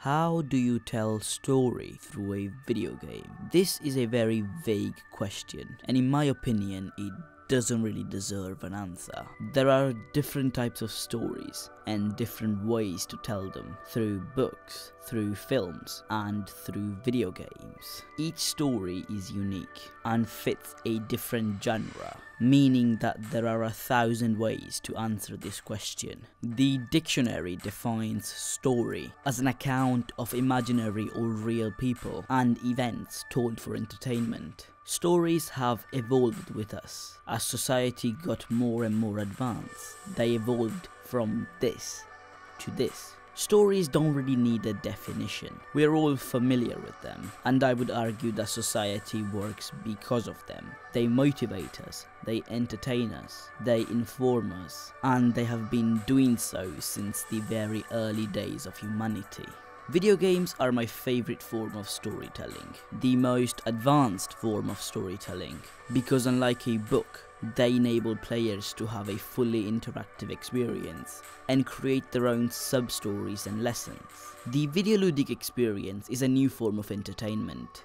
How do you tell story through a video game? This is a very vague question, and in my opinion, it doesn't really deserve an answer. There are different types of stories and different ways to tell them, through books, through films, and through video games. Each story is unique and fits a different genre, meaning that there are 1,000 ways to answer this question. The dictionary defines story as an account of imaginary or real people and events told for entertainment. Stories have evolved with us. As society got more and more advanced, they evolved from this to this. Stories don't really need a definition. We're all familiar with them, and I would argue that society works because of them. They motivate us, they entertain us, they inform us, and they have been doing so since the very early days of humanity. Video games are my favorite form of storytelling, the most advanced form of storytelling, because unlike a book, they enable players to have a fully interactive experience and create their own sub-stories and lessons. The videoludic experience is a new form of entertainment.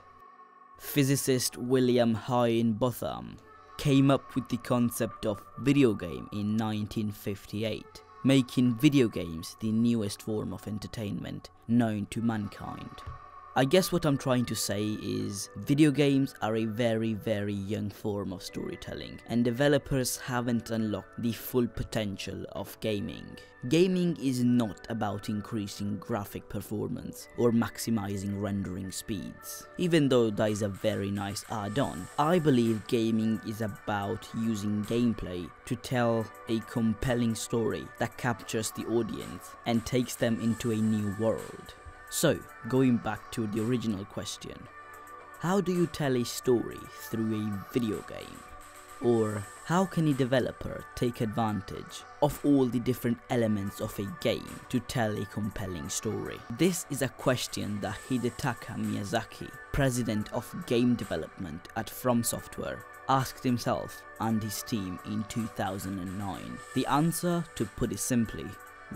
Physicist William Higginbotham came up with the concept of video game in 1958. Making video games the newest form of entertainment known to mankind. I guess what I'm trying to say is video games are a very young form of storytelling, and developers haven't unlocked the full potential of gaming. Gaming is not about increasing graphic performance or maximizing rendering speeds. Even though that is a very nice add-on, I believe gaming is about using gameplay to tell a compelling story that captures the audience and takes them into a new world. So, going back to the original question, how do you tell a story through a video game? Or how can a developer take advantage of all the different elements of a game to tell a compelling story? This is a question that Hidetaka Miyazaki, president of game development at From Software, asked himself and his team in 2009. The answer, to put it simply,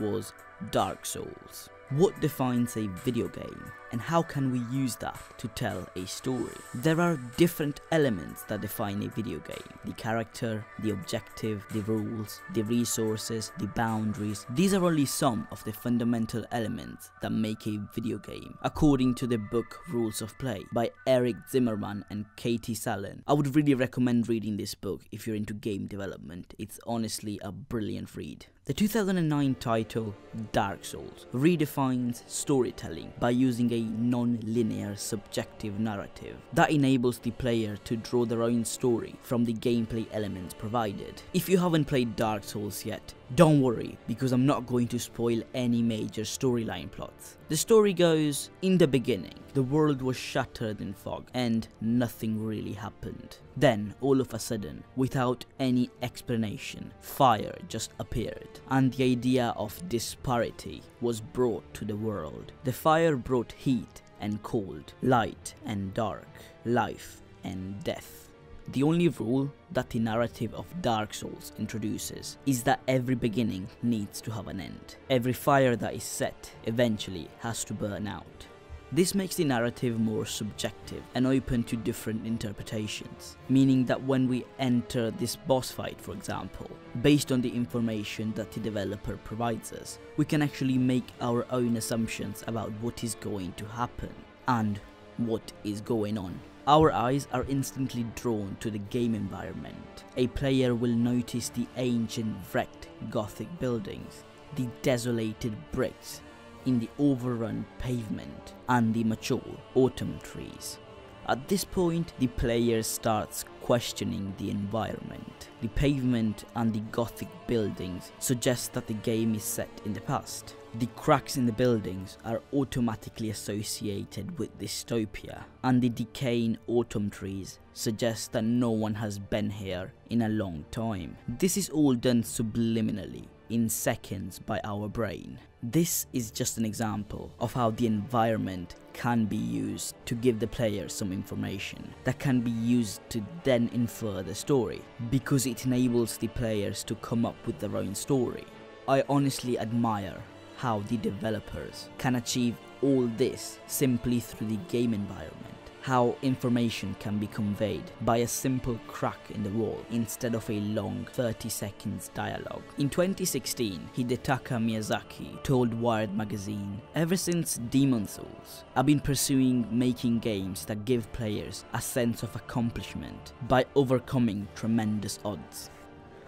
was Dark Souls. What defines a video game, and how can we use that to tell a story? There are different elements that define a video game. The character, the objective, the rules, the resources, the boundaries. These are only some of the fundamental elements that make a video game, according to the book Rules of Play by Eric Zimmerman and Katie Salen. I would really recommend reading this book if you're into game development. It's honestly a brilliant read. The 2009 title, Dark Souls, redefines storytelling by using a non-linear subjective narrative that enables the player to draw their own story from the gameplay elements provided. If you haven't played Dark Souls yet, don't worry, because I'm not going to spoil any major storyline plots. The story goes, in the beginning, the world was shattered in fog and nothing really happened. Then, all of a sudden, without any explanation, fire just appeared, and the idea of disparity was brought to the world. The fire brought heat and cold, light and dark, life and death. The only rule that the narrative of Dark Souls introduces is that every beginning needs to have an end. Every fire that is set eventually has to burn out. This makes the narrative more subjective and open to different interpretations, meaning that when we enter this boss fight, for example, based on the information that the developer provides us, we can actually make our own assumptions about what is going to happen and what is going on. Our eyes are instantly drawn to the game environment. A player will notice the ancient wrecked Gothic buildings, the desolated bricks in the overrun pavement, and the mature autumn trees. At this point, the player starts questioning the environment. The pavement and the Gothic buildings suggest that the game is set in the past. The cracks in the buildings are automatically associated with dystopia, and the decaying autumn trees suggest that no one has been here in a long time. This is all done subliminally, in seconds, by our brain. This is just an example of how the environment can be used to give the player some information that can be used to then infer the story, because it enables the players to come up with their own story. I honestly admire how the developers can achieve all this simply through the game environment. How information can be conveyed by a simple crack in the wall instead of a long 30 seconds dialogue. In 2016, Hidetaka Miyazaki told Wired magazine, "Ever since Demon's Souls, I've been pursuing making games that give players a sense of accomplishment by overcoming tremendous odds."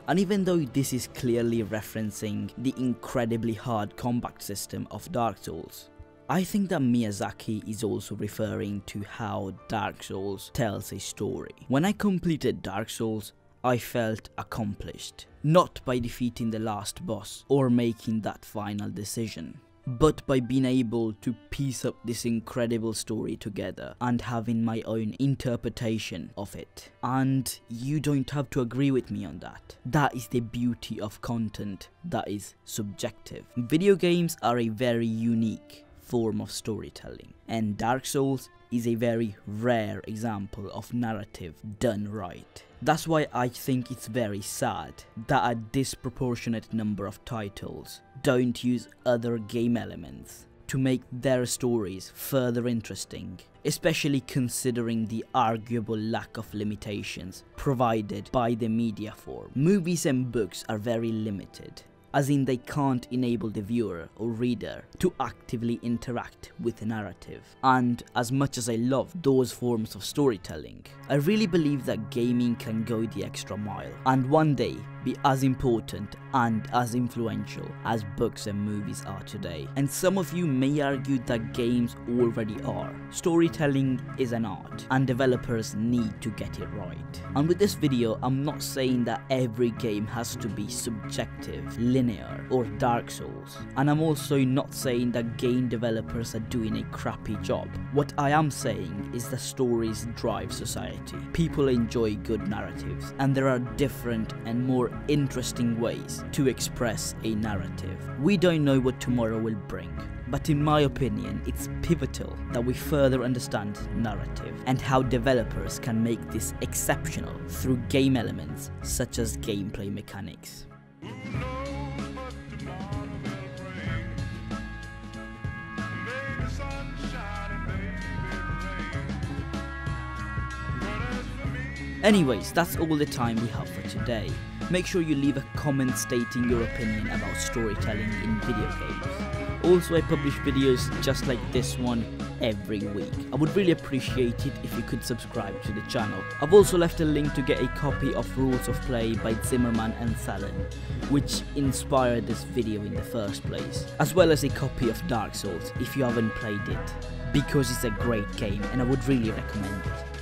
And even though this is clearly referencing the incredibly hard combat system of Dark Souls, I think that Miyazaki is also referring to how Dark Souls tells a story. When I completed Dark Souls, I felt accomplished, not by defeating the last boss or making that final decision, but by being able to piece up this incredible story together and having my own interpretation of it. And you don't have to agree with me on that. That is the beauty of content that is subjective. Video games are a very unique form of storytelling, and Dark Souls is a very rare example of narrative done right. That's why I think it's very sad that a disproportionate number of titles don't use other game elements to make their stories further interesting, especially considering the arguable lack of limitations provided by the media form. Movies and books are very limited, as in they can't enable the viewer or reader to actively interact with the narrative. And as much as I love those forms of storytelling, I really believe that gaming can go the extra mile and one day be as important and as influential as books and movies are today. And some of you may argue that games already are. Storytelling is an art and developers need to get it right. And with this video, I'm not saying that every game has to be subjective, linear or Dark Souls. And I'm also not saying that game developers are doing a crappy job. What I am saying is that stories drive society. People enjoy good narratives, and there are different and more interesting ways to express a narrative. We don't know what tomorrow will bring, but in my opinion, it's pivotal that we further understand narrative and how developers can make this exceptional through game elements such as gameplay mechanics. Anyways, that's all the time we have for today. Make sure you leave a comment stating your opinion about storytelling in video games. Also, I publish videos just like this one every week. I would really appreciate it if you could subscribe to the channel. I've also left a link to get a copy of Rules of Play by Zimmerman and Salen, which inspired this video in the first place, as well as a copy of Dark Souls if you haven't played it, because it's a great game and I would really recommend it.